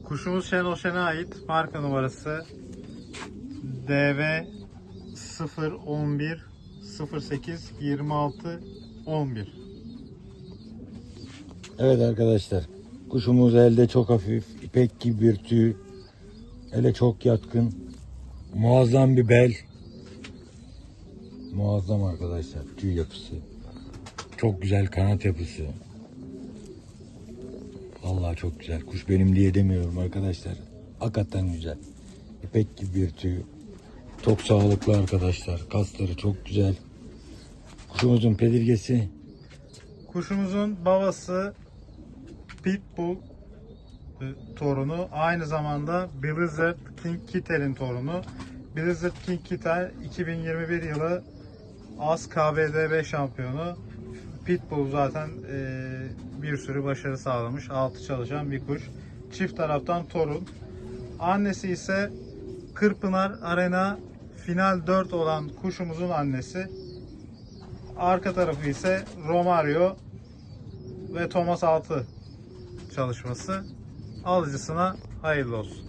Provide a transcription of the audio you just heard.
Kuşumuz Şenol Şen'e ait. Marka numarası DV 011 08 26 11. Evet arkadaşlar, kuşumuz elde çok hafif, ipek gibi bir tüy, ele çok yatkın, muazzam bir bel, muazzam arkadaşlar tüy yapısı, çok güzel kanat yapısı. Vallahi çok güzel. Kuş benim diye demiyorum arkadaşlar, hakikaten güzel. İpek gibi bir tüy, çok sağlıklı arkadaşlar, kasları çok güzel. Kuşumuzun pedirgesi. Kuşumuzun babası Pitbull torunu, aynı zamanda Blizzard King Kittel'in torunu. Blizzard King Kittel 2021 yılı AS KBDB şampiyonu. Pitbull zaten bir sürü başarı sağlamış. Altı çalışan bir kuş. Çift taraftan torun. Annesi ise Kırpınar Arena Final 4 olan kuşumuzun annesi. Arka tarafı ise Romario ve Thomas 6 çalışması. Alıcısına hayırlı olsun.